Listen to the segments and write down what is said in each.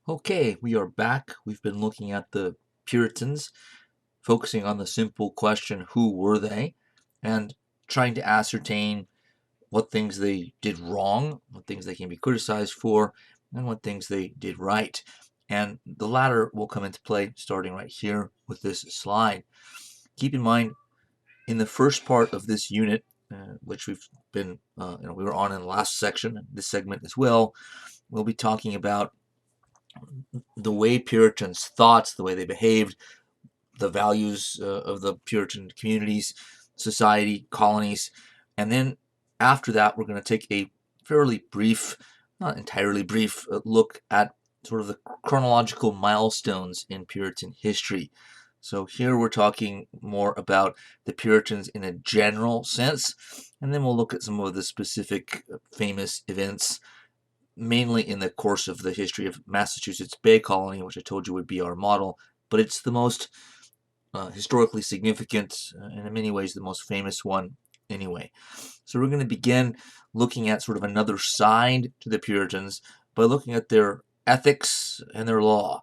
Okay, we are back. We've been looking at the Puritans, focusing on the simple question, who were they? And trying to ascertain what things they did wrong, what things they can be criticized for, and what things they did right. And the latter will come into play starting right here with this slide. Keep in mind, in the first part of this unit, which we've been, we were on in the last section, this segment as well, we'll be talking about the way Puritans thought, the way they behaved, the values of the Puritan communities, society, colonies. And then after that, we're going to take a fairly brief, not entirely brief, look at sort of the chronological milestones in Puritan history. So here we're talking more about the Puritans in a general sense, and then we'll look at some of the specific famous events, mainly in the course of the history of Massachusetts Bay Colony, which I told you would be our model, but it's the most historically significant, and in many ways the most famous one anyway. So we're going to begin looking at sort of another side to the Puritans by looking at their ethics and their law.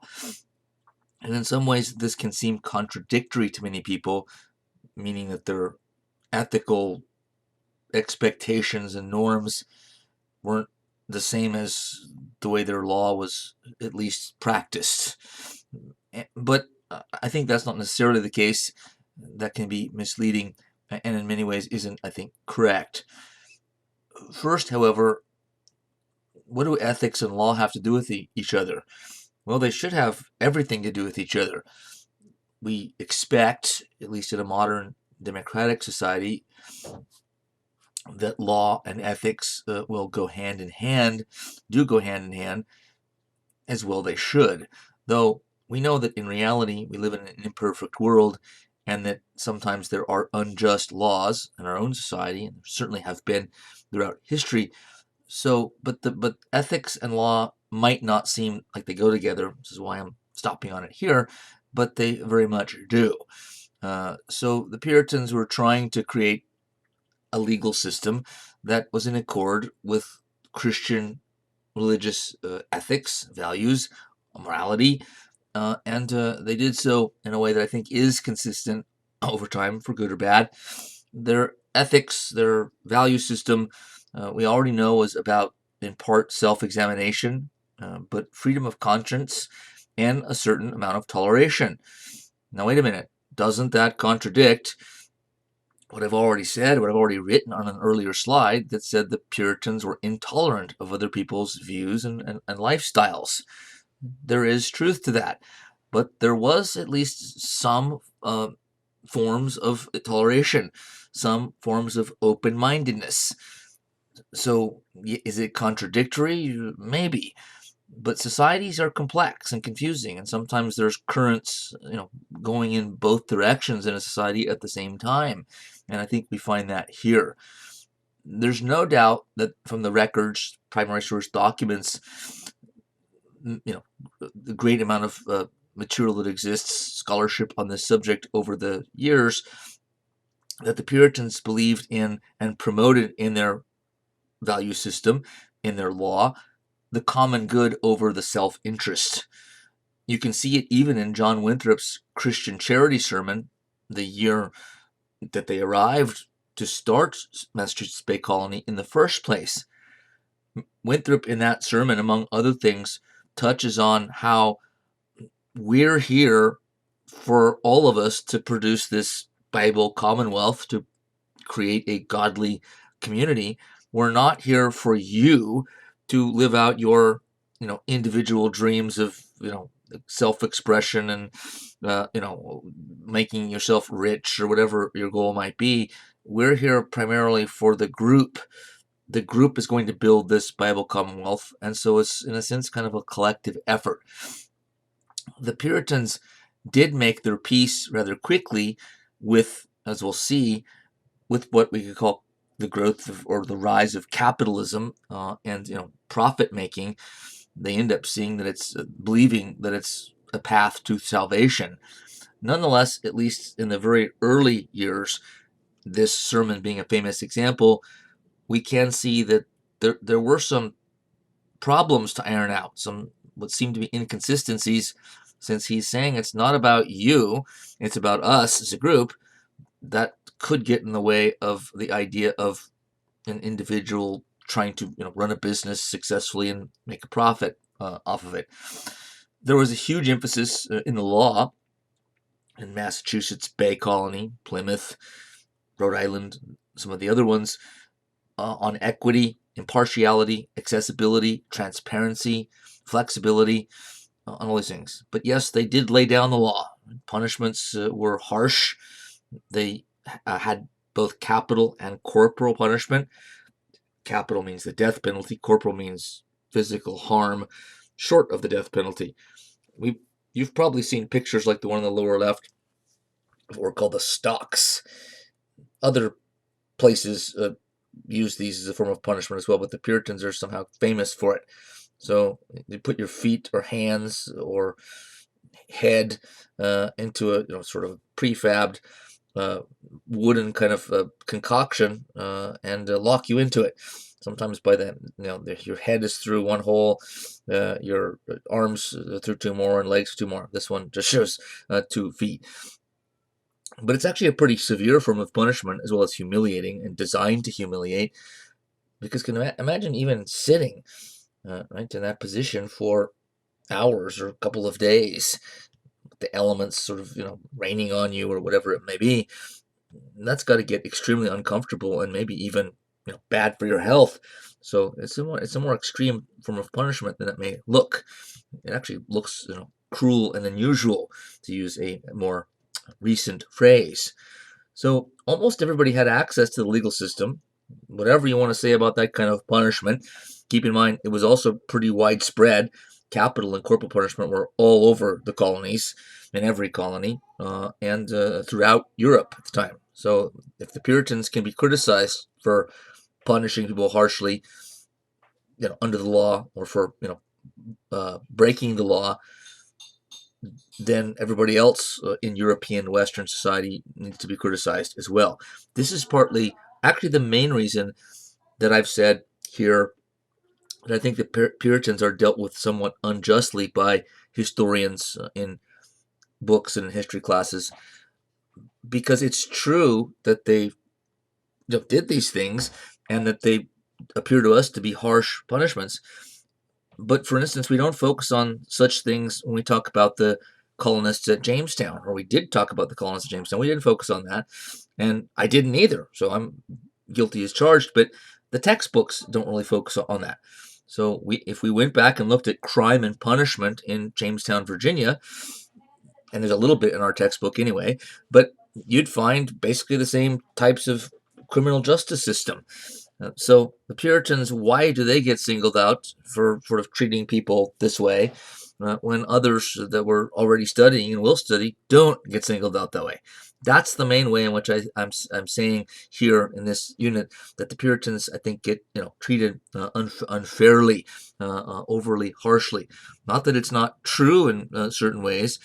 And in some ways this can seem contradictory to many people, meaning that their ethical expectations and norms weren't the same as the way their law was at least practiced. But I think that's not necessarily the case. That can be misleading and in many ways isn't, I think, correct. First, however, what do ethics and law have to do with each other? Well, they should have everything to do with each other. We expect, at least in a modern democratic society, that law and ethics will go hand in hand, do go hand in hand, as well they should. Though we know that in reality we live in an imperfect world and that sometimes there are unjust laws in our own society, and there certainly have been throughout history. So, but ethics and law might not seem like they go together. This is why I'm stopping on it here, but they very much do. So the Puritans were trying to create a legal system that was in accord with Christian religious ethics, values, morality, and they did so in a way that I think is consistent over time, for good or bad. Their ethics, their value system, we already know was about, in part, self-examination, but freedom of conscience and a certain amount of toleration. Now, wait a minute. Doesn't that contradict what I've already said, what I've already written on an earlier slide that said the Puritans were intolerant of other people's views and lifestyles? There is truth to that, but there was at least some forms of toleration, some forms of open-mindedness. So is it contradictory? Maybe. But societies are complex and confusing, and sometimes there's currents, going in both directions in a society at the same time. And I think we find that here. There's no doubt that from the records, primary source documents, the great amount of material that exists, scholarship on this subject over the years, that the Puritans believed in and promoted in their value system, in their law, the common good over the self-interest. You can see it even in John Winthrop's Christian charity sermon, the year that they arrived to start Massachusetts Bay Colony in the first place. Winthrop, in that sermon, among other things, touches on how we're here for all of us to produce this Bible commonwealth, to create a godly community. We're not here for you to live out your, individual dreams of, self-expression and, making yourself rich or whatever your goal might be. We're here primarily for the group. The group is going to build this Bible commonwealth, and so it's, in a sense, kind of a collective effort. The Puritans did make their peace rather quickly with, as we'll see, with what we could call the growth of, or the rise of capitalism and profit making. They end up seeing that it's believing that it's a path to salvation. Nonetheless, at least in the very early years, this sermon being a famous example, we can see that there were some problems to iron out, some what seem to be inconsistencies, since he's saying it's not about you, it's about us as a group. That could get in the way of the idea of an individual trying to run a business successfully and make a profit off of it. There was a huge emphasis in the law in Massachusetts, Bay Colony, Plymouth, Rhode Island, some of the other ones, on equity, impartiality, accessibility, transparency, flexibility, on all these things. But yes, they did lay down the law. Punishments were harsh. They had both capital and corporal punishment. Capital means the death penalty. Corporal means physical harm short of the death penalty. You've probably seen pictures like the one on the lower left of what are called the stocks. Other places use these as a form of punishment as well, but the Puritans are somehow famous for it. So you put your feet or hands or head into a sort of prefabbed wooden kind of concoction and lock you into it. Sometimes by then, your head is through one hole, your arms through two more, and legs two more. This one just shows 2 feet. But it's actually a pretty severe form of punishment, as well as humiliating and designed to humiliate. Because imagine even sitting right in that position for hours or a couple of days, the elements sort of raining on you or whatever it may be. That's got to get extremely uncomfortable and maybe even bad for your health. So it's a more extreme form of punishment than it may look. It actually looks cruel and unusual, to use a more recent phrase. So almost everybody had access to the legal system. Whatever you want to say about that kind of punishment, keep in mind it was also pretty widespread. Capital and corporal punishment were all over the colonies, in every colony, and throughout Europe at the time. So if the Puritans can be criticized for punishing people harshly, under the law, or for breaking the law, then everybody else in European Western society needs to be criticized as well. This is partly, actually, the main reason that I've said here that I think the Puritans are dealt with somewhat unjustly by historians in books and history classes, because it's true that they did these things and that they appear to us to be harsh punishments. But for instance, we don't focus on such things when we talk about the colonists at Jamestown, or we did talk about the colonists at Jamestown. We didn't focus on that, and I didn't either, so I'm guilty as charged, but the textbooks don't really focus on that. So if we went back and looked at crime and punishment in Jamestown, Virginia, and there's a little bit in our textbook anyway, but you'd find basically the same types of criminal justice system. So the Puritans, why do they get singled out for sort of treating people this way when others that were already studying and will study don't get singled out that way? That's the main way in which I'm saying here in this unit that the Puritans, I think, get treated unfairly, overly harshly. Not that it's not true in certain ways,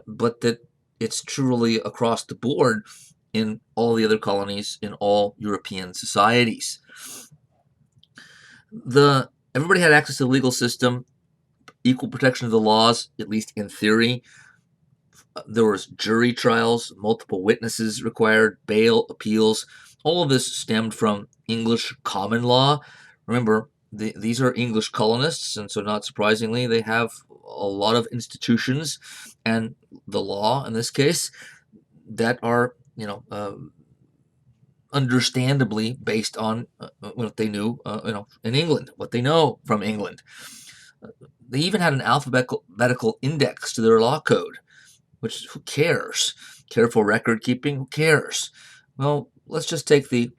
but that it's truly across the board in all the other colonies, in all European societies. Everybody had access to the legal system, equal protection of the laws, at least in theory. There was jury trials, multiple witnesses required, bail, appeals. All of this stemmed from English common law. Remember, these are English colonists, and so not surprisingly, they have a lot of institutions and the law, in this case, that are understandably based on what they knew in England, what they know from England. They even had an alphabetical index to their law code, which, who cares? Careful record keeping, who cares? Well, let's just take the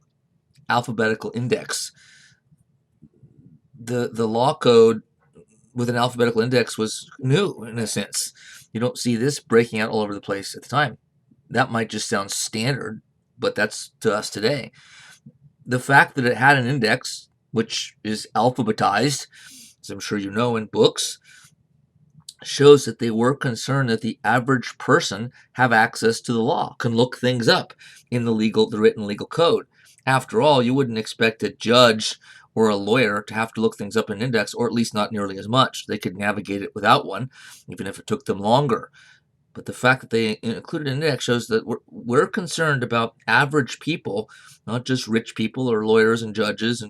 alphabetical index. The law code with an alphabetical index was new, in a sense. You don't see this breaking out all over the place at the time. That might just sound standard, but that's to us today. The fact that it had an index, which is alphabetized, as I'm sure you know in books, shows that they were concerned that the average person have access to the law, can look things up in the written legal code. After all, you wouldn't expect a judge or a lawyer to have to look things up in an index, or at least not nearly as much. They could navigate it without one, even if it took them longer. But the fact that they included an index shows that we're concerned about average people, not just rich people or lawyers and judges,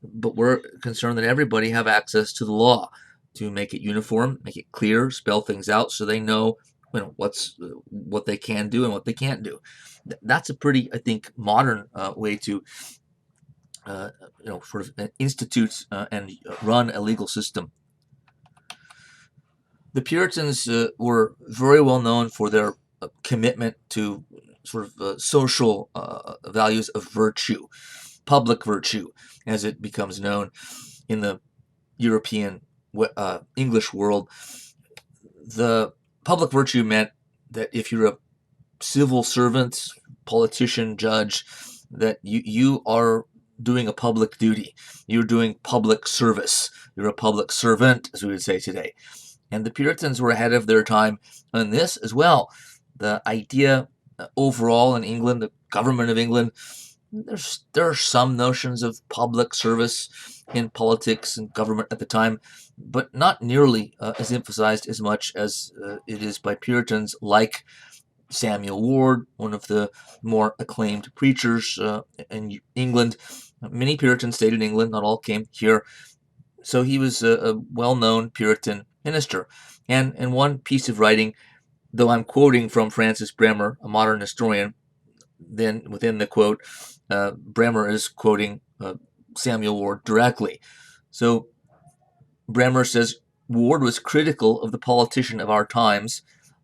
but we're concerned that everybody have access to the law, to make it uniform, make it clear, spell things out so they know, what they can do and what they can't do. That's a pretty, I think, modern way to sort of institute and run a legal system. The Puritans were very well known for their commitment to sort of social values of virtue, public virtue, as it becomes known in the European English world. The public virtue meant that if you're a civil servant, politician, judge, that you are doing a public duty. You're doing public service. You're a public servant, as we would say today. And the Puritans were ahead of their time on this as well. The idea overall in England, the government of England, there are some notions of public service in politics and government at the time, but not nearly as emphasized as much as it is by Puritans like Samuel Ward, one of the more acclaimed preachers in England. Many Puritans stayed in England, not all came here. So he was a well-known Puritan minister. And in one piece of writing, though I'm quoting from Francis Bremer, a modern historian, then within the quote, Bremer is quoting Samuel Ward directly. So Bremer says, Ward was critical of the politician of our times,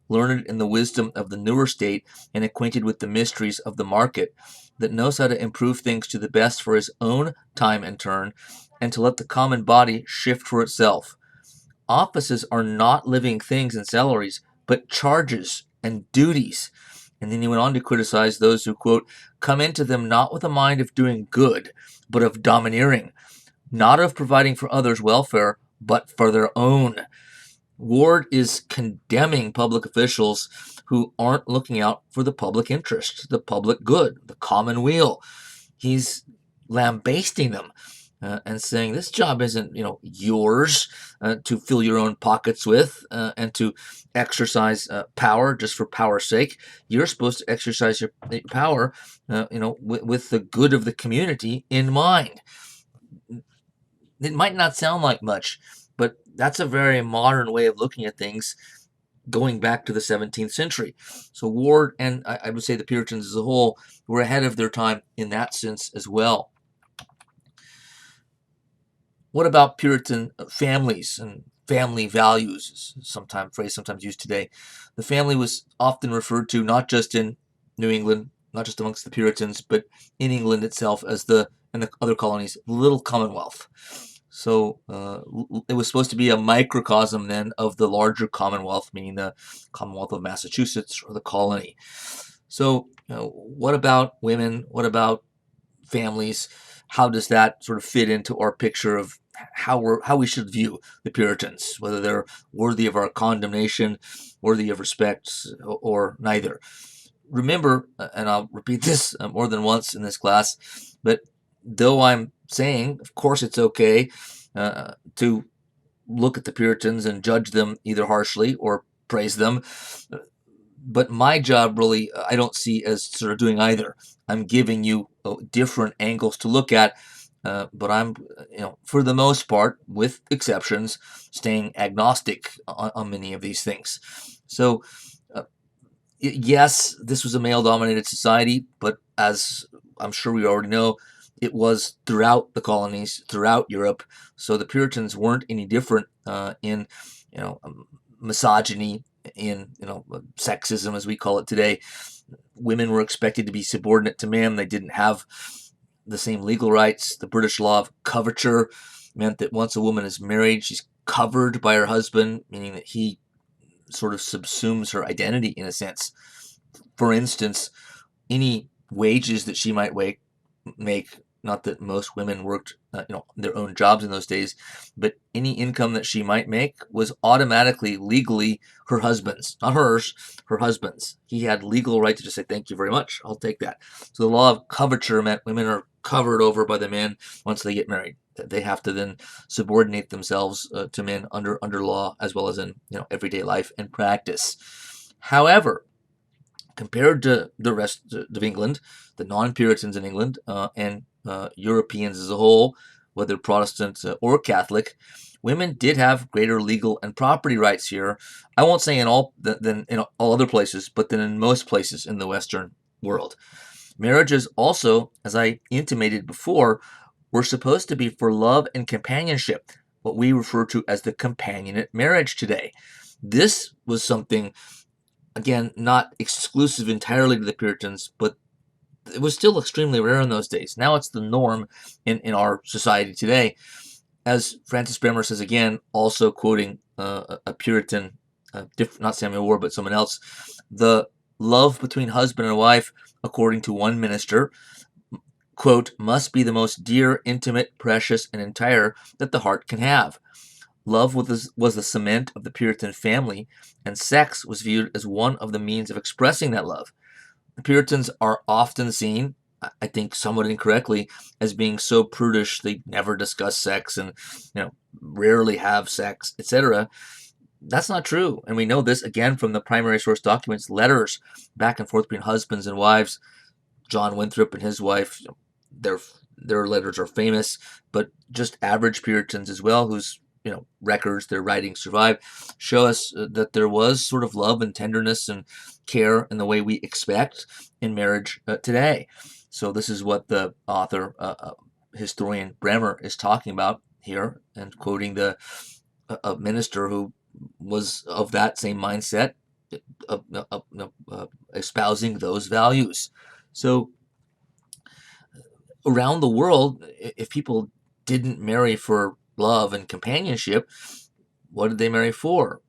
learned in the wisdom of the newer state and acquainted with the mysteries of the market, that knows how to improve things to the best for his own time and turn, and to let the common body shift for itself. Offices are not living things and salaries, but charges and duties. And then he went on to criticize those who, quote, come into them not with a mind of doing good, but of domineering, not of providing for others' welfare, but for their own. Ward is condemning public officials who aren't looking out for the public interest, the public good, the common weal. He's lambasting them and saying this job isn't, yours to fill your own pockets with and to exercise power just for power's sake. You're supposed to exercise your power, with the good of the community in mind. It might not sound like much, but that's a very modern way of looking at things going back to the 17th century. So Ward, and I would say the Puritans as a whole, were ahead of their time in that sense as well. What about Puritan families and family values, phrase sometimes used today? The family was often referred to not just in New England, not just amongst the Puritans, but in England itself and the other colonies, Little Commonwealth. So it was supposed to be a microcosm then of the larger Commonwealth, meaning the Commonwealth of Massachusetts or the colony. So what about women? What about families? How does that sort of fit into our picture of how we should view the Puritans, whether they're worthy of our condemnation, worthy of respect, or neither? Remember, and I'll repeat this more than once in this class, but though I'm saying, of course, it's okay to look at the Puritans and judge them either harshly or praise them, but my job really, I don't see as sort of doing either. I'm giving you different angles to look at, but I'm, for the most part, with exceptions, staying agnostic on many of these things. So, yes, this was a male-dominated society, but as I'm sure we already know, it was throughout the colonies, throughout Europe. So the Puritans weren't any different in, misogyny, in sexism as we call it today. Women were expected to be subordinate to men. They didn't have the same legal rights. The British law of coverture meant that once a woman is married, she's covered by her husband, meaning that he sort of subsumes her identity in a sense. For instance, any wages that she might make not that most women worked, their own jobs in those days, but any income that she might make was automatically legally her husband's, not hers, her husband's. He had legal right to just say, "Thank you very much, I'll take that." So the law of coverture meant women are covered over by the man once they get married. They have to then subordinate themselves to men under law, as well as in everyday life and practice. However, compared to the rest of England, the non-Puritans in England, and Europeans as a whole, whether Protestant or Catholic, women did have greater legal and property rights here. I won't say in all than in all other places, but than in most places in the Western world. Marriages also, as I intimated before, were supposed to be for love and companionship, what we refer to as the companionate marriage today. This was something, again, not exclusive entirely to the Puritans, but it was still extremely rare in those days. Now it's the norm in our society today. As Francis Bremer says again, also quoting a Puritan, not Samuel Ward, but someone else, the love between husband and wife, according to one minister, quote, must be the most dear, intimate, precious, and entire that the heart can have. Love was the cement of the Puritan family, and sex was viewed as one of the means of expressing that love. The Puritans are often seen, I think somewhat incorrectly, as being so prudish they never discuss sex and rarely have sex, etc. That's not true, and we know this again from the primary source documents, letters back and forth between husbands and wives. John Winthrop and his wife, their letters are famous, but just average Puritans as well, whose records, their writings survive, show us that there was sort of love and tenderness and care in the way we expect in marriage today. So this is what the author, historian Bremer, is talking about here, and quoting a minister who was of that same mindset, espousing those values. So around the world, if people didn't marry for love and companionship, what did they marry for?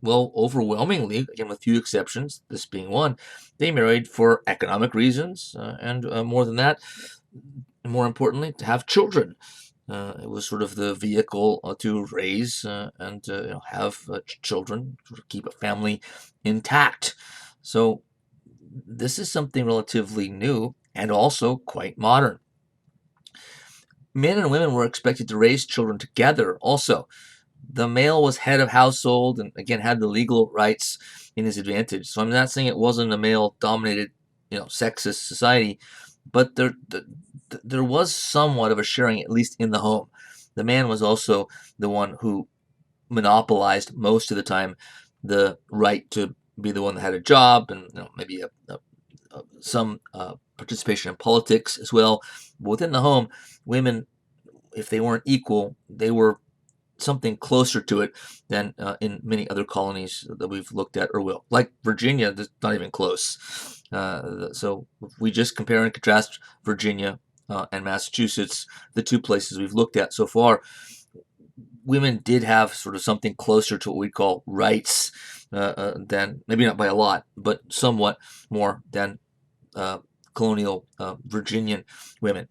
Well, overwhelmingly, again with few exceptions, this being one, they married for economic reasons, and more than that, more importantly, to have children. It was sort of the vehicle to raise and have children, sort of keep a family intact. So this is something relatively new and also quite modern. Men and women were expected to raise children together also. The male was head of household and, again, had the legal rights in his advantage. So I'm not saying it wasn't a male-dominated, sexist society, but there was somewhat of a sharing, at least in the home. The man was also the one who monopolized most of the time the right to be the one that had a job and maybe some participation in politics as well. But within the home, women, if they weren't equal, they were something closer to it than in many other colonies that we've looked at or will. Like Virginia, that's not even close. So if we just compare and contrast Virginia and Massachusetts, the two places we've looked at so far, women did have sort of something closer to what we'd call rights than, maybe not by a lot, but somewhat more than colonial Virginian women.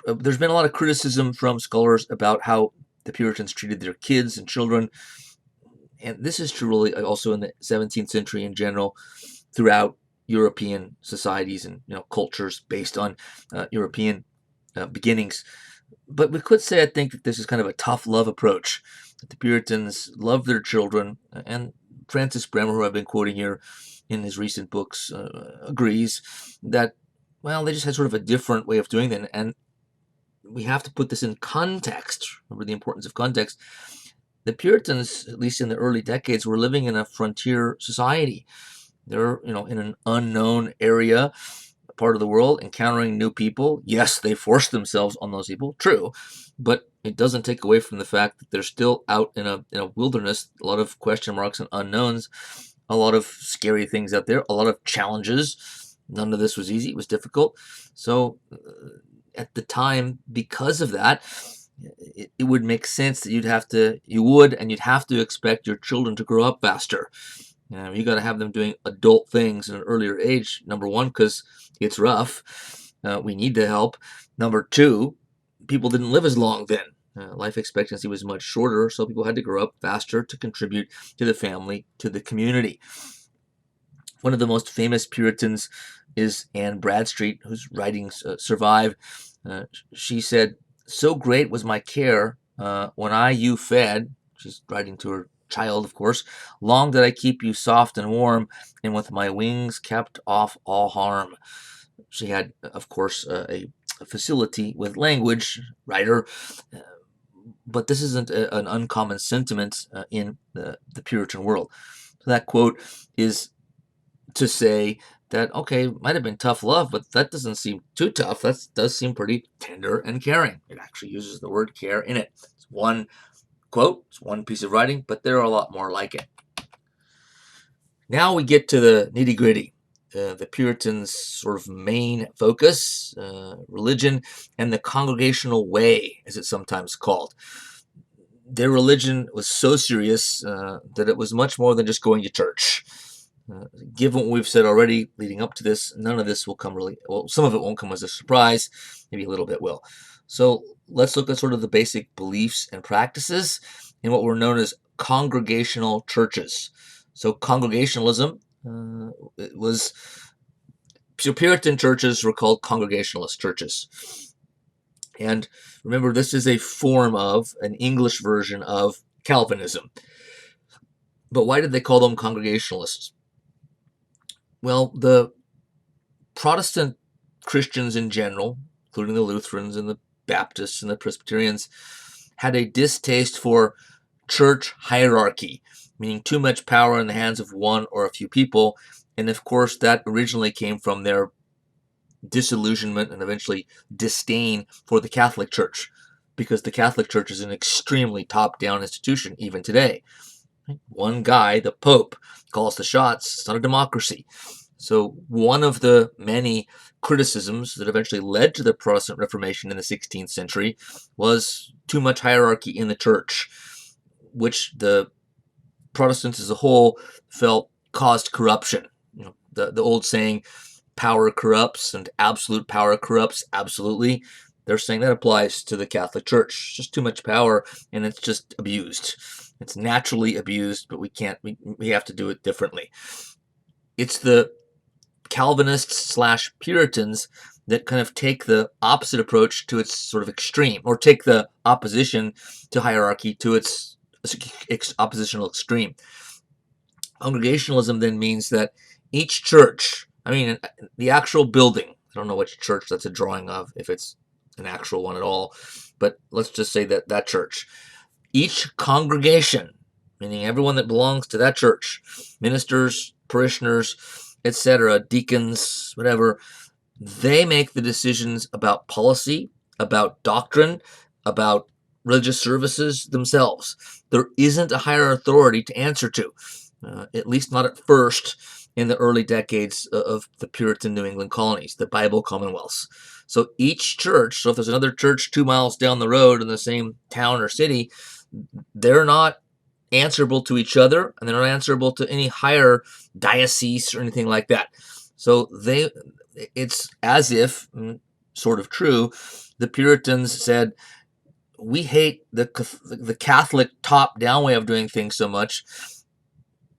There's been a lot of criticism from scholars about how the Puritans treated their kids and children, and this is true really also in the 17th century in general, throughout European societies and cultures based on European beginnings. But we could say, I think, that this is kind of a tough love approach. That the Puritans loved their children, and Francis Bremer, who I've been quoting here in his recent books, agrees that, well, they just had sort of a different way of doing that, and we have to put this in context. Remember the importance of context. The Puritans, at least in the early decades, were living in a frontier society. They're, in an unknown area, part of the world, encountering new people. Yes, they forced themselves on those people, true, but it doesn't take away from the fact that they're still out in a wilderness, a lot of question marks and unknowns, a lot of scary things out there, a lot of challenges. None of this was easy. It was difficult. So at the time, because of that, it would make sense that you'd have to expect your children to grow up faster. You got to have them doing adult things at an earlier age, number one, because it's rough, we need the help. Number two, people didn't live as long then. Life expectancy was much shorter, so people had to grow up faster to contribute to the family, to the community. One of the most famous Puritans is Anne Bradstreet, whose writings survive. She said, "So great was my care when I you fed," she's writing to her child, of course, "long did I keep you soft and warm, and with my wings kept off all harm." She had, of course, a facility with language, writer, uh, but this isn't an uncommon sentiment in the Puritan world. So that quote is to say that, okay, might have been tough love, but that doesn't seem too tough. That does seem pretty tender and caring. It actually uses the word care in it. It's one quote, it's one piece of writing, but there are a lot more like it. Now we get to the nitty gritty. The Puritans' sort of main focus, religion, and the congregational way, as it's sometimes called. Their religion was so serious that it was much more than just going to church. Given what we've said already leading up to this, none of this will come really, well, some of it won't come as a surprise, maybe a little bit will. So let's look at sort of the basic beliefs and practices in what were known as congregational churches. So congregationalism so Puritan churches were called Congregationalist churches. And remember, this is a form of an English version of Calvinism. But why did they call them Congregationalists? Well, the Protestant Christians in general, including the Lutherans and the Baptists and the Presbyterians, had a distaste for church hierarchy, meaning too much power in the hands of one or a few people. And of course, that originally came from their disillusionment and eventually disdain for the Catholic Church, because the Catholic Church is an extremely top-down institution even today. One guy, the Pope, calls the shots. It's not a democracy. So one of the many criticisms that eventually led to the Protestant Reformation in the 16th century was too much hierarchy in the church, which the Protestants as a whole felt caused corruption. The old saying, power corrupts and absolute power corrupts, absolutely. They're saying that applies to the Catholic Church. It's just too much power, and it's just abused. It's naturally abused, but we have to do it differently. It's the Calvinists / Puritans that kind of take the opposite approach to its sort of extreme, or take the opposition to hierarchy to its oppositional extreme. Congregationalism then means that each church, the actual building, I don't know which church that's a drawing of, if it's an actual one at all, but let's just say that church, each congregation, meaning everyone that belongs to that church, ministers, parishioners, etc., deacons, whatever, they make the decisions about policy, about doctrine, about religious services themselves. There isn't a higher authority to answer to, at least not at first in the early decades of the Puritan New England colonies, the Bible Commonwealths. So each church, so if there's another church 2 miles down the road in the same town or city, they're not answerable to each other, and they're not answerable to any higher diocese or anything like that. So it's as if, sort of true, the Puritans said, we hate the Catholic top-down way of doing things so much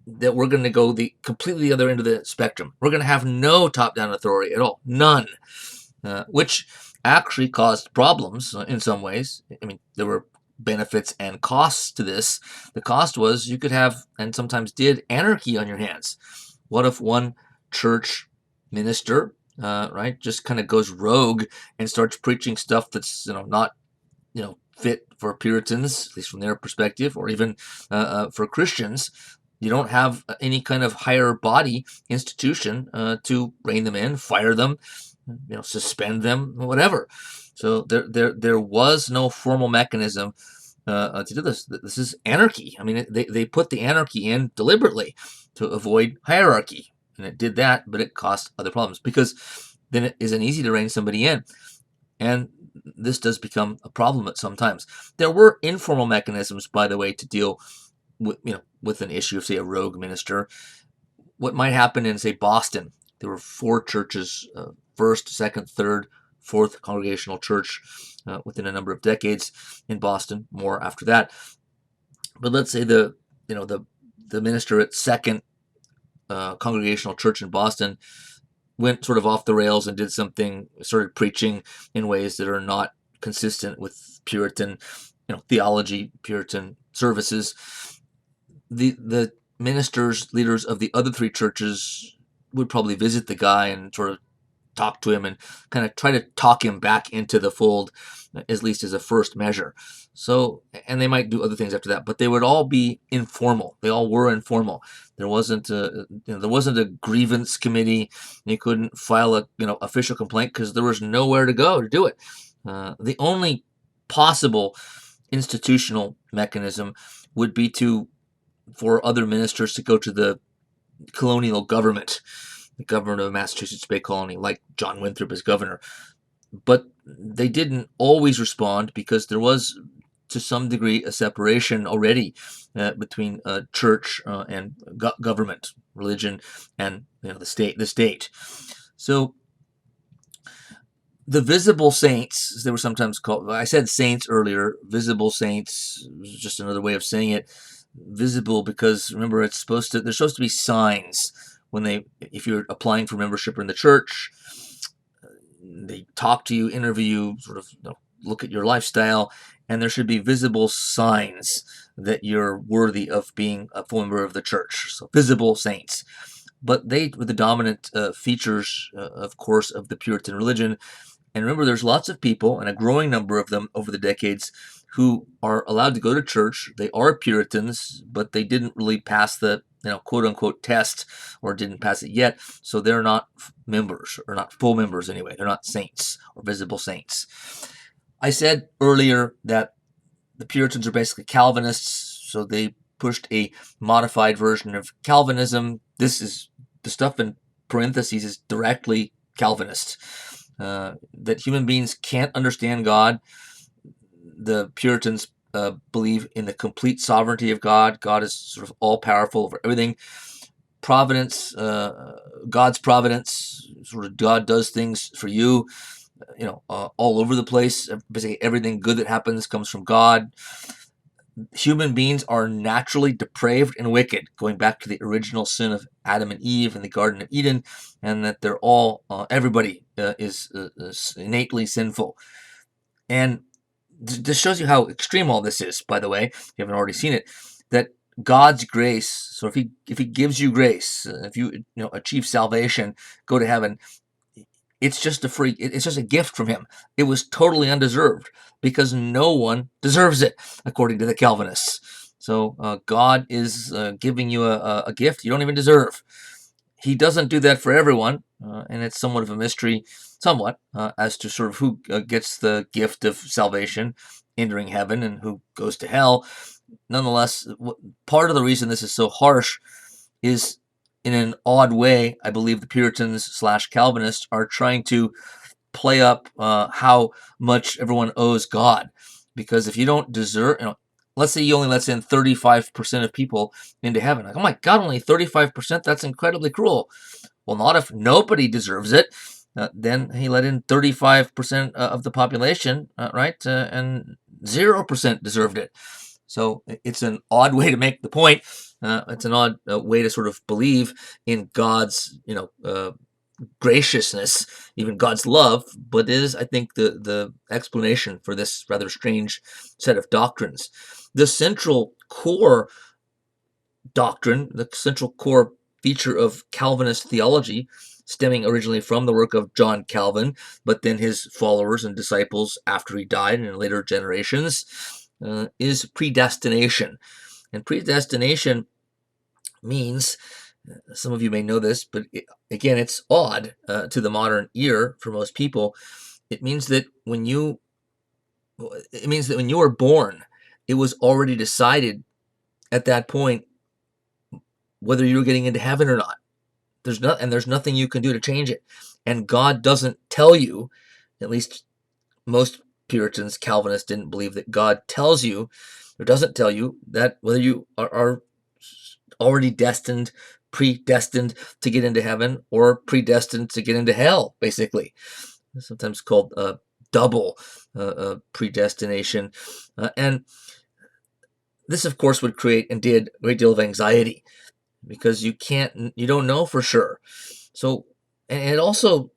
that we're going to go completely the other end of the spectrum. We're going to have no top-down authority at all, none, which actually caused problems in some ways. There were benefits and costs to this. The cost was you could have, and sometimes did, anarchy on your hands. What if one church minister, just kind of goes rogue and starts preaching stuff that's not fit for Puritans, at least from their perspective, or even for Christians? You don't have any kind of higher body institution to rein them in, fire them, suspend them, whatever. So there was no formal mechanism to do this. This is anarchy. They put the anarchy in deliberately to avoid hierarchy, and it did that, but it caused other problems, because then it isn't easy to rein somebody in, and this does become a problem at some times. There were informal mechanisms, by the way, to deal with an issue of, say, a rogue minister. What might happen in, say, Boston, there were 4 churches first, second, third, fourth Congregational Church within a number of decades in Boston, more after that. But let's say the minister at second Congregational Church in Boston went sort of off the rails and did something, started preaching in ways that are not consistent with Puritan, theology, Puritan services. The ministers, leaders of the other three churches would probably visit the guy and sort of talk to him and kind of try to talk him back into the fold, at least as a first measure. So, and they might do other things after that, but they would all be informal. They all were informal. There wasn't a grievance committee. You couldn't file a official complaint because there was nowhere to go to do it. The only possible institutional mechanism would be for other ministers to go to the colonial government, the governor of Massachusetts Bay Colony, like John Winthrop as governor. But they didn't always respond because there was, to some degree, a separation already between church and government, religion, and the state. So the visible saints, they were sometimes called, I said saints earlier, visible saints, just another way of saying it. Visible because, remember, there's supposed to be signs if you're applying for membership in the church. They talk to you, interview you, sort of look at your lifestyle, and there should be visible signs that you're worthy of being a full member of the church. So visible saints. But they were the dominant features, of course, of the Puritan religion. And remember, there's lots of people, and a growing number of them over the decades, who are allowed to go to church. They are Puritans, but they didn't really pass the quote-unquote test, or didn't pass it yet, so they're not members, or not full members anyway. They're not saints or visible saints. I said earlier that the Puritans are basically Calvinists, so they pushed a modified version of Calvinism. This is the stuff in parentheses is directly Calvinist. That human beings can't understand God. The Puritans believe in the complete sovereignty of God. God is sort of all-powerful over everything. Providence, God's providence, sort of God does things for you, all over the place. Basically, everything good that happens comes from God. Human beings are naturally depraved and wicked, going back to the original sin of Adam and Eve in the Garden of Eden, and that they're all, everybody is innately sinful. And this shows you how extreme all this is, by the way, if you haven't already seen it, that God's grace, so if he gives you grace, if you achieve salvation, go to heaven, it's just a gift from him. It was totally undeserved because no one deserves it, according to the Calvinists. So God is giving you a gift you don't even deserve. He doesn't do that for everyone, and it's somewhat of a mystery, as to sort of who gets the gift of salvation, entering heaven, and who goes to hell. Nonetheless, part of the reason this is so harsh is, in an odd way, I believe the Puritans/Calvinists are trying to play up how much everyone owes God. Because if you don't deserve, let's say you only let in 35% of people into heaven. Like, oh my God, only 35%? That's incredibly cruel. Well, not if nobody deserves it. Then he let in 35% of the population, right? And 0% deserved it. So it's an odd way to make the point. It's an odd way to sort of believe in God's, graciousness, even God's love, but it is, I think, the explanation for this rather strange set of doctrines. The central core doctrine, the central core feature of Calvinist theology, stemming originally from the work of John Calvin, but then his followers and disciples after he died and in later generations, is predestination. And predestination means, some of you may know this, but again, it's odd to the modern ear for most people. It means that when you were born, it was already decided at that point whether you were getting into heaven or not. There's nothing you can do to change it. And God doesn't tell you, at least most Puritans, Calvinists didn't believe that God tells you, or doesn't tell you, that whether you are already destined predestined to get into heaven or predestined to get into hell, basically. Sometimes called double predestination. And this, of course, would create and did a great deal of anxiety because you don't know for sure. So, and it also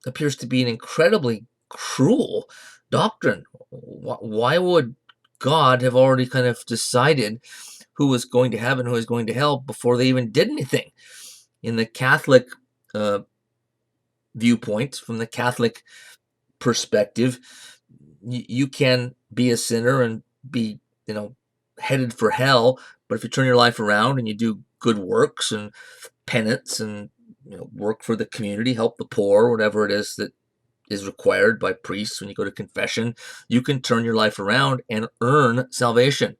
appears to be an incredibly cruel doctrine. Why would God have already kind of decided who was going to heaven, who was going to hell before they even did anything? In the Catholic viewpoint, from the Catholic perspective, you can be a sinner and be, headed for hell, but if you turn your life around and you do good works and penance and work for the community, help the poor, whatever it is that is required by priests when you go to confession, you can turn your life around and earn salvation.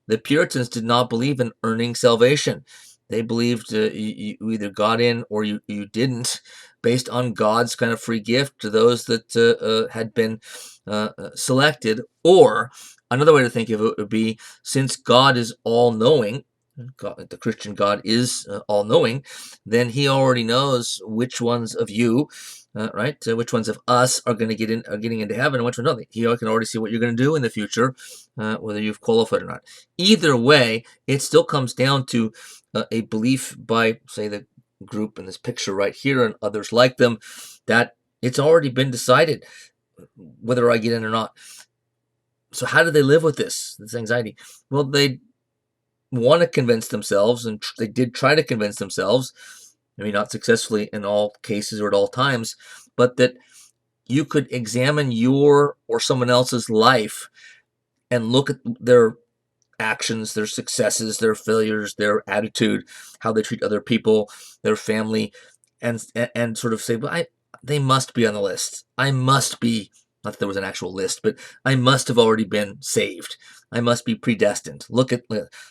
The Puritans did not believe in earning salvation. They believed you either got in or you didn't, based on God's kind of free gift to those that had been selected. Or another way to think of it would be, since God is all-knowing, the Christian God is all-knowing, then he already knows which ones of you, which ones of us are getting into heaven, and which ones not. He can already see what you're going to do in the future, whether you've qualified or not. Either way, it still comes down to a belief by, say, the group in this picture right here and others like them, that it's already been decided whether I get in or not. So how do they live with this anxiety? Well, they want to convince themselves, and they did try to convince themselves, maybe not successfully in all cases or at all times, but that you could examine your or someone else's life and look at their actions, their successes, their failures, their attitude, how they treat other people, their family, and sort of say, well, they must be on the list. I must be, not that there was an actual list, but I must have already been saved. I must be predestined.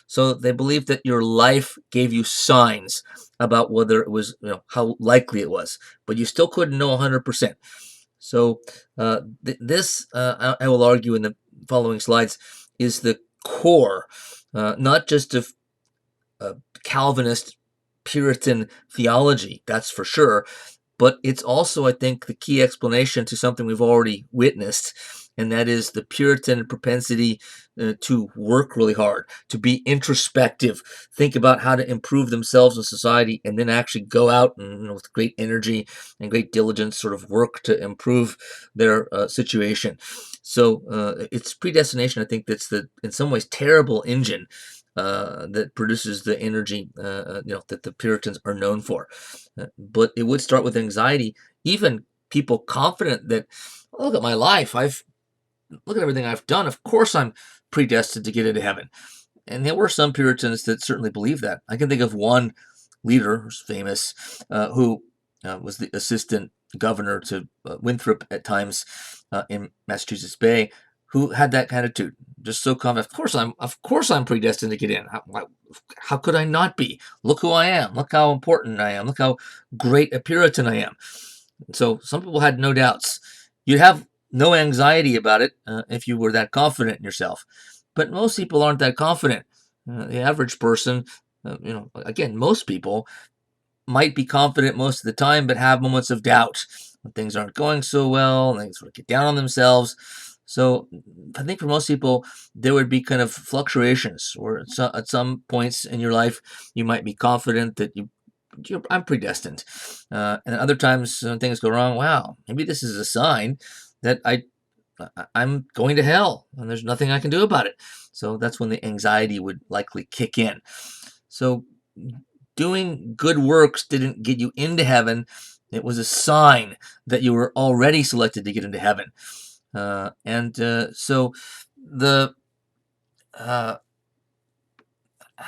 So they believe that your life gave you signs about whether it was, how likely it was, but you still couldn't know 100%. So this, I will argue in the following slides, is the core, not just of Calvinist Puritan theology, that's for sure, but it's also, I think, the key explanation to something we've already witnessed, and that is the Puritan propensity to work really hard, to be introspective, think about how to improve themselves in society, and then actually go out and with great energy and great diligence sort of work to improve their situation. So it's predestination, I think, that's the, in some ways, terrible engine that produces the energy that the Puritans are known for. But it would start with anxiety. Even people confident that, look at my life, look at everything I've done. Of course I'm predestined to get into heaven. And there were some Puritans that certainly believed that. I can think of one leader who's famous, who was the assistant governor to Winthrop at times in Massachusetts Bay, who had that attitude, just so confident. Of course I'm predestined to get in. How could I not be? Look who I am. Look how important I am. Look how great a Puritan I am. So some people had no doubts. You'd have no anxiety about it if you were that confident in yourself. But most people aren't that confident. The average person, again, most people might be confident most of the time, but have moments of doubt when things aren't going so well, and they sort of get down on themselves. So I think for most people, there would be kind of fluctuations, or at some points in your life, you might be confident that I'm predestined. And other times when things go wrong, wow, maybe this is a sign that I'm going to hell and there's nothing I can do about it. So that's when the anxiety would likely kick in. So doing good works didn't get you into heaven. It was a sign that you were already selected to get into heaven. So the, how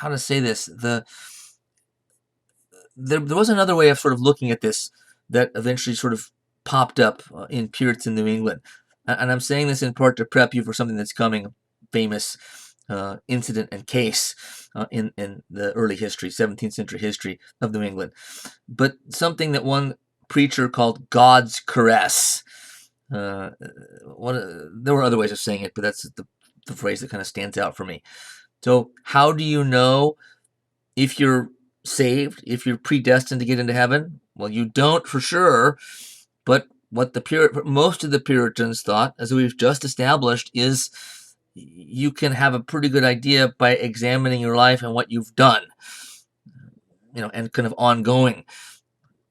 to say this, there was another way of sort of looking at this that eventually sort of popped up in Puritan New England. And I'm saying this in part to prep you for something that's coming, famous incident and case in the early history, 17th century history of New England. But something that one preacher called God's caress. There were other ways of saying it, but that's the phrase that kind of stands out for me. So how do you know if you're saved, if you're predestined to get into heaven. Well, you don't for sure, but what most of the Puritans thought, as we've just established, is you can have a pretty good idea by examining your life and what you've done, and kind of ongoing.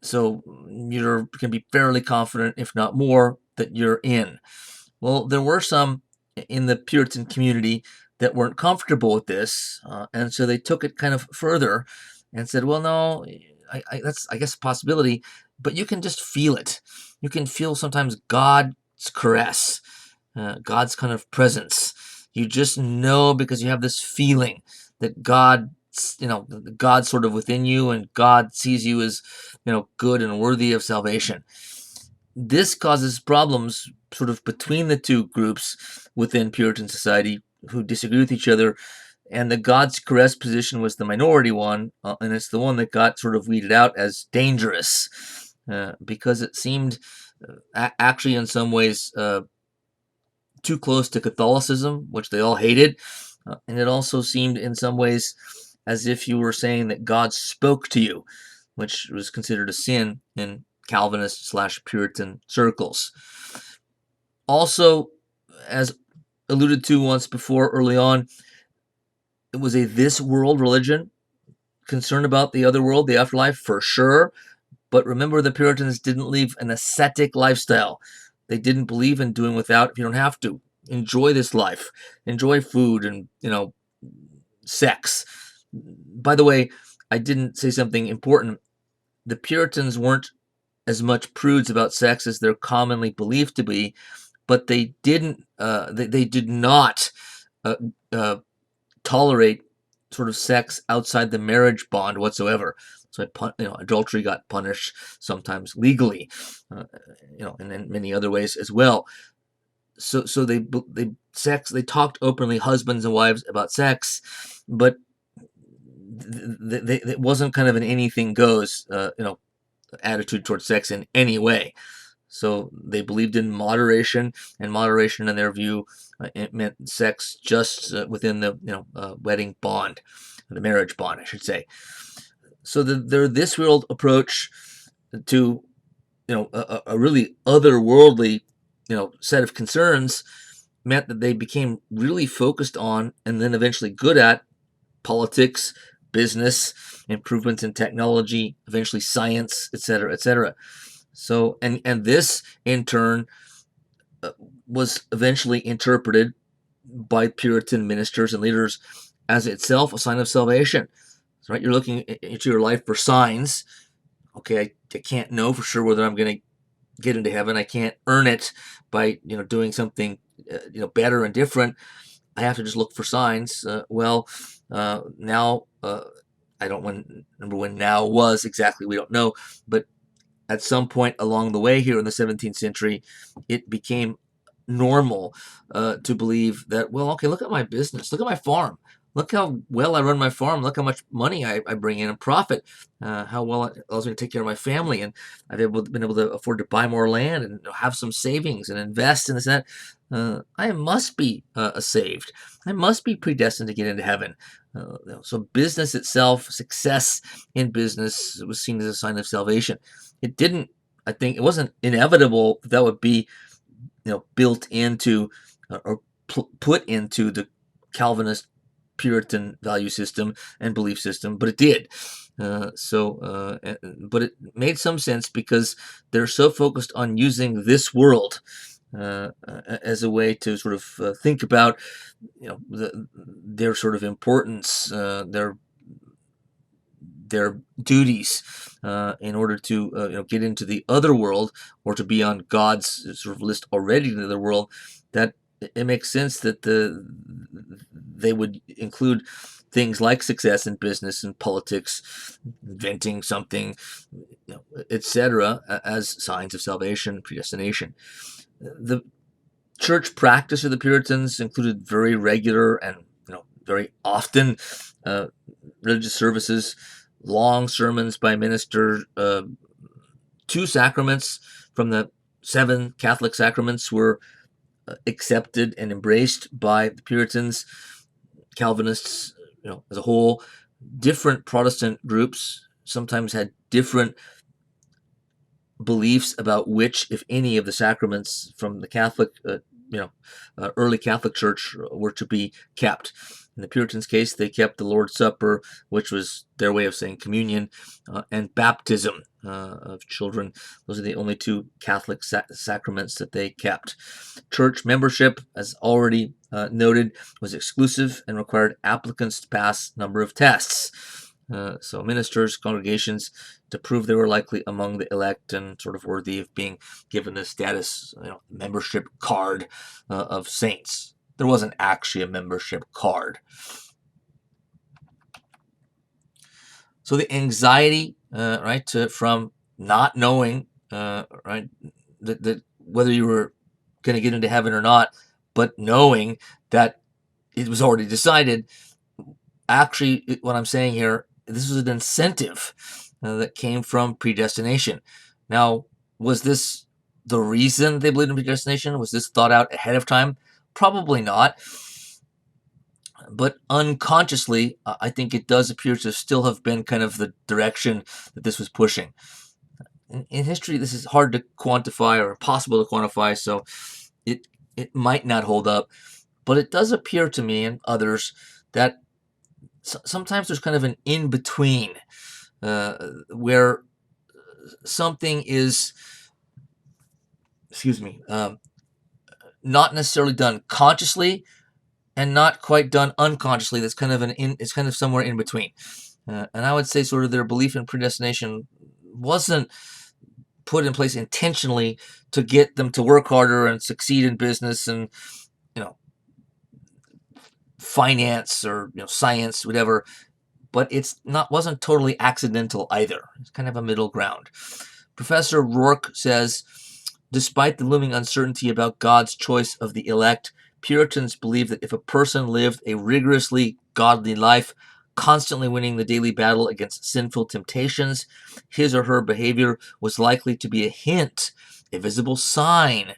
So you can be fairly confident, if not more, that you're in. Well, there were some in the Puritan community that weren't comfortable with this, and so they took it kind of further and said, well, no, that's, I guess, a possibility, but you can just feel it. You can feel sometimes God's caress, God's kind of presence. You just know because you have this feeling that God's sort of within you, and God sees you as, good and worthy of salvation. This causes problems sort of between the two groups within Puritan society who disagree with each other. And the God's caress position was the minority one, and it's the one that got sort of weeded out as dangerous because it seemed actually in some ways too close to Catholicism, which they all hated. And it also seemed in some ways as if you were saying that God spoke to you, which was considered a sin in Calvinist/Puritan circles. Also, as alluded to once before early on, it was a this world religion, concerned about the other world, the afterlife, for sure. But remember, the Puritans didn't leave an ascetic lifestyle. They didn't believe in doing without if you don't have to. Enjoy this life. Enjoy food and, sex. By the way, I didn't say something important. The Puritans weren't as much prudes about sex as they're commonly believed to be, but they didn't. They did not tolerate sort of sex outside the marriage bond whatsoever. So adultery got punished sometimes legally, and in many other ways as well. So they talked openly, husbands and wives, about sex, but it wasn't kind of an anything goes, attitude towards sex in any way. So they believed in moderation, and moderation, in their view, it meant sex just within the wedding bond, the marriage bond, I should say. So their this world approach to a really otherworldly set of concerns meant that they became really focused on, and then eventually good at, politics, business, improvements in technology, eventually science, etc., etc. So, and this in turn was eventually interpreted by Puritan ministers and leaders as itself a sign of salvation. Right? You're looking into your life for signs. Okay, I can't know for sure whether I'm going to get into heaven. I can't earn it by doing something better and different. I have to just look for signs. Now I don't remember when now was exactly. We don't know, but at some point along the way here in the 17th century, it became normal to believe that, well, okay, look at my business, look at my farm, look how well I run my farm, look how much money I bring in and profit, how well I was going to take care of my family, and I've been able to afford to buy more land and have some savings and invest in this and that. I must be saved. I must be predestined to get into heaven. So business itself, success in business, was seen as a sign of salvation. I think it wasn't inevitable that would be built into or put into the Calvinist Puritan value system and belief system, but it did. But it made some sense because they're so focused on using this world as a way to sort of think about their sort of importance, their duties in order to get into the other world, or to be on God's sort of list already in the other world. That it makes sense that they would include things like success in business and politics, inventing something, etc., as signs of salvation, predestination. The church practice of the Puritans included very regular and very often religious services, long sermons by minister. 2 sacraments from the 7 Catholic sacraments were accepted and embraced by the Puritans. Calvinists, as a whole, different Protestant groups sometimes had different beliefs about which, if any, of the sacraments from the Catholic, early Catholic Church were to be kept. In the Puritans' case, they kept the Lord's Supper, which was their way of saying communion, and baptism of children. Those are the only two Catholic sacraments that they kept. Church membership, as already noted, was exclusive and required applicants to pass a number of tests. So ministers, congregations, to prove they were likely among the elect and sort of worthy of being given the status, membership card of saints. There wasn't actually a membership card. So the anxiety, from not knowing, that whether you were going to get into heaven or not, but knowing that it was already decided. Actually, what I'm saying here, this was an incentive that came from predestination. Now, was this the reason they believed in predestination? Was this thought out ahead of time? Probably not. But unconsciously, I think it does appear to still have been kind of the direction that this was pushing. In history, this is hard to quantify or impossible to quantify, so it might not hold up. But it does appear to me and others that sometimes there's kind of an in-between where something is, not necessarily done consciously and not quite done unconsciously. That's kind of it's kind of somewhere in between. And I would say sort of their belief in predestination wasn't put in place intentionally to get them to work harder and succeed in business and, finance or science, whatever. But wasn't totally accidental either. It's kind of a middle ground. Professor Rourke says, despite the looming uncertainty about God's choice of the elect, Puritans believed that if a person lived a rigorously godly life, constantly winning the daily battle against sinful temptations, his or her behavior was likely to be a hint, a visible sign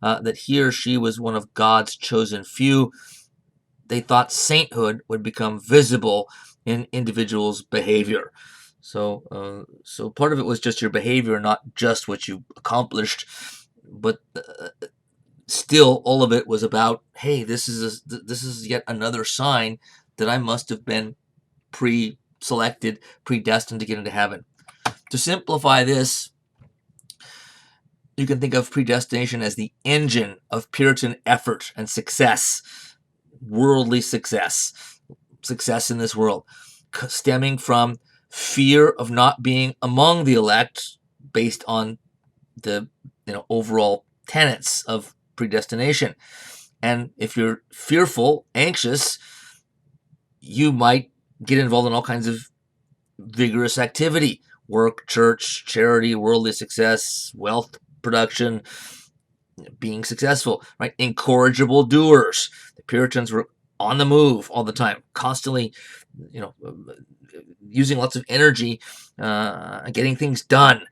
that he or she was one of God's chosen few. They thought sainthood would become visible in individuals' behavior. So part of it was just your behavior, not just what you accomplished, but still, all of it was about, hey, this is yet another sign that I must have been pre-selected, predestined to get into heaven. To simplify this, you can think of predestination as the engine of Puritan effort and success, worldly success in this world, stemming from fear of not being among the elect based on the overall tenets of predestination. And if you're fearful, anxious, you might get involved in all kinds of vigorous activity: work, church, charity, worldly success, wealth production, being successful, right? Incorrigible doers. The Puritans were on the move all the time, constantly, using lots of energy, getting things done.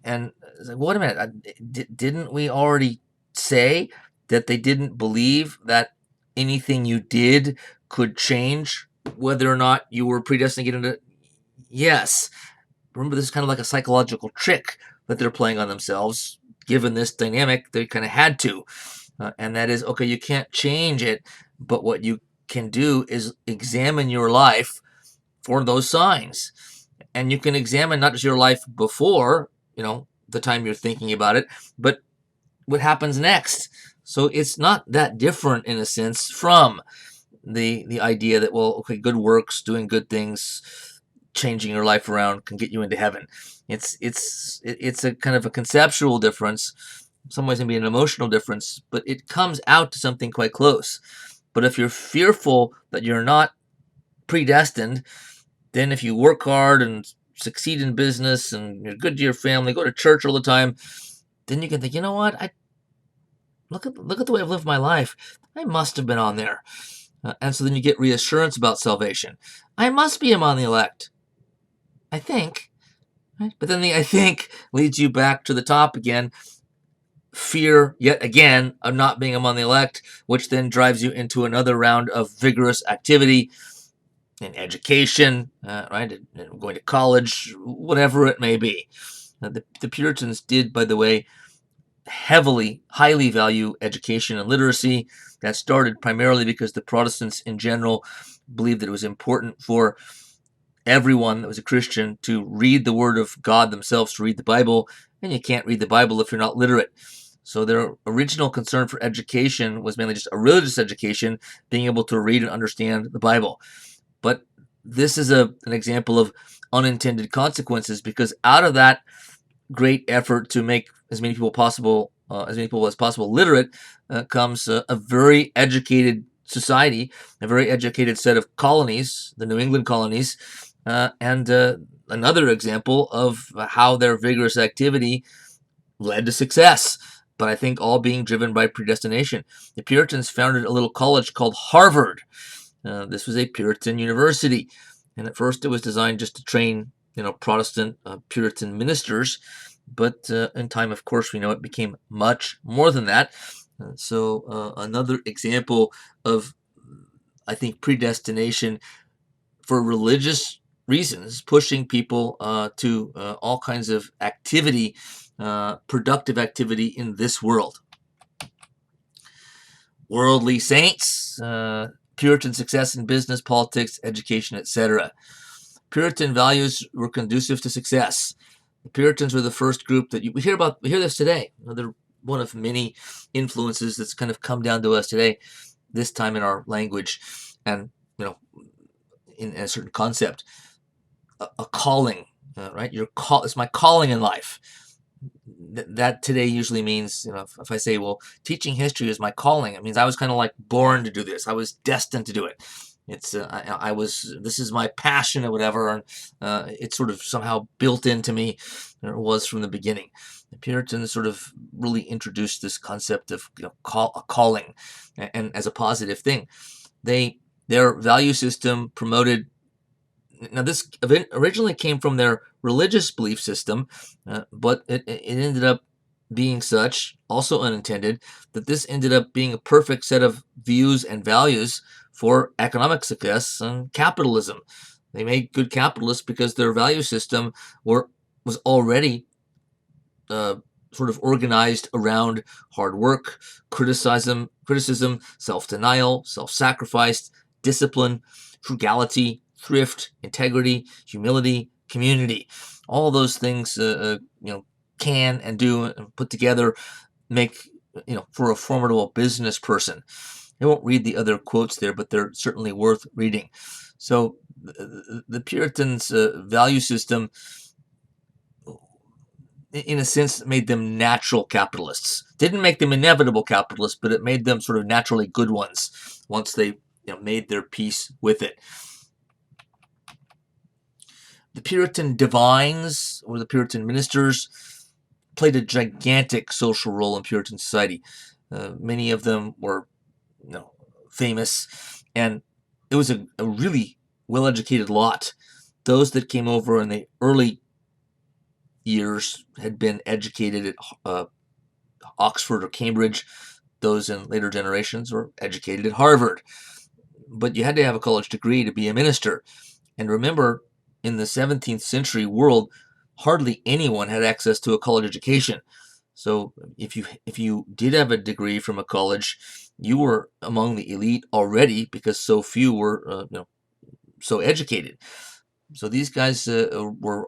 And it's like, wait a minute, didn't we already say that they didn't believe that anything you did could change whether or not you were predestined to get into? Yes. Remember, this is kind of like a psychological trick that they're playing on themselves. Given this dynamic, they kind of had to. And that is, okay, you can't change it, but what you can do is examine your life for those signs. And you can examine not just your life before, the time you're thinking about it, but what happens next. So it's not that different in a sense from the idea that, well, okay, good works, doing good things, changing your life around can get you into heaven. It's a kind of a conceptual difference. In some ways, maybe an emotional difference, but it comes out to something quite close. But if you're fearful that you're not predestined, then if you work hard and succeed in business and you're good to your family, go to church all the time, then you can think, you know what? I look at the way I've lived my life. I must have been on there. And so then you get reassurance about salvation. I must be among the elect, I think. Right? But then the I think leads you back to the top again. Fear, yet again, of not being among the elect, which then drives you into another round of vigorous activity. in education, right, and going to college, whatever it may be. The Puritans did, by the way, highly value education and literacy. That started primarily because the Protestants in general believed that it was important for everyone that was a Christian to read the Word of God themselves, to read the Bible, and you can't read the Bible if you're not literate. So their original concern for education was mainly just a religious education, being able to read and understand the Bible. But this is an example of unintended consequences, because out of that great effort to make as many people as possible literate, comes a very educated society, a very educated set of colonies, the New England colonies, and another example of how their vigorous activity led to success. But I think all being driven by predestination. The Puritans founded a little college called Harvard. This was a Puritan university, and at first it was designed just to train, Protestant Puritan ministers. But in time, of course, we know it became much more than that. So another example of, I think, predestination for religious reasons, pushing people to all kinds of activity, productive activity in this world. Worldly saints, Puritan success in business, politics, education, etc. Puritan values were conducive to success. The Puritans were the first group that we hear about. We hear this today. They're one of many influences that's kind of come down to us today, this time in our language, and in a certain concept, a calling. Right, it's my calling in life. That today usually means, if I say, well, teaching history is my calling, it means I was kind of like born to do this. I was destined to do it. It's this is my passion or whatever, and it's sort of somehow built into me, or it was from the beginning. The Puritans sort of really introduced this concept of a calling, and as a positive thing. Their value system promoted. Now, this event originally came from their religious belief system, but it ended up being such, also unintended, that this ended up being a perfect set of views and values for economic success and capitalism. They made good capitalists because their value system was already sort of organized around hard work, criticism, self-denial, self-sacrifice, discipline, frugality, thrift, integrity, humility, community. All those things, can and do and put together make, for a formidable business person. I won't read the other quotes there, but they're certainly worth reading. So the Puritans' value system, in a sense, made them natural capitalists. Didn't make them inevitable capitalists, but it made them sort of naturally good ones once they made their peace with it. The Puritan divines, or the Puritan ministers, played a gigantic social role in Puritan society. Many of them were famous, and it was a really well-educated lot. Those that came over in the early years had been educated at Oxford or Cambridge. Those in later generations were educated at Harvard. But you had to have a college degree to be a minister. And remember, in the 17th century world, hardly anyone had access to a college education. So if you did have a degree from a college, you were among the elite already, because so few were so educated. So these guys were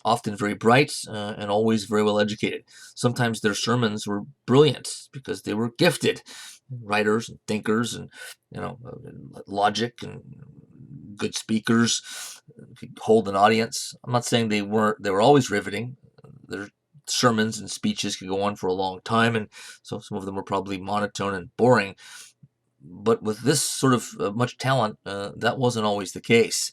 often very bright and always very well educated. Sometimes their sermons were brilliant because they were gifted writers and thinkers, and logic, and good speakers, could hold an audience. I'm not saying they weren't. They were always riveting. Their sermons and speeches could go on for a long time, and so some of them were probably monotone and boring. But with this sort of much talent, that wasn't always the case.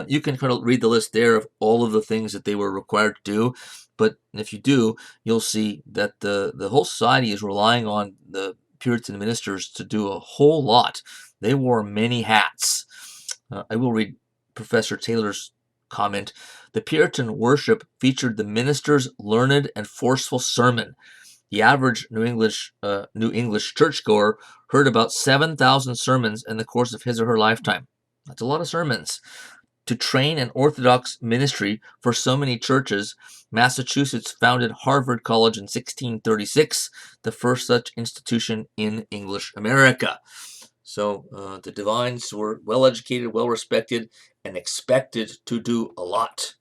You can kind of read the list there of all of the things that they were required to do. But if you do, you'll see that the whole society is relying on the Puritan ministers to do a whole lot. They wore many hats. I will read Professor Taylor's comment. The Puritan worship featured the minister's learned and forceful sermon. The average New English churchgoer heard about 7,000 sermons in the course of his or her lifetime. That's a lot of sermons. To train an Orthodox ministry for so many churches, Massachusetts founded Harvard College in 1636, the first such institution in English America. So the divines were well educated, well respected, and expected to do a lot.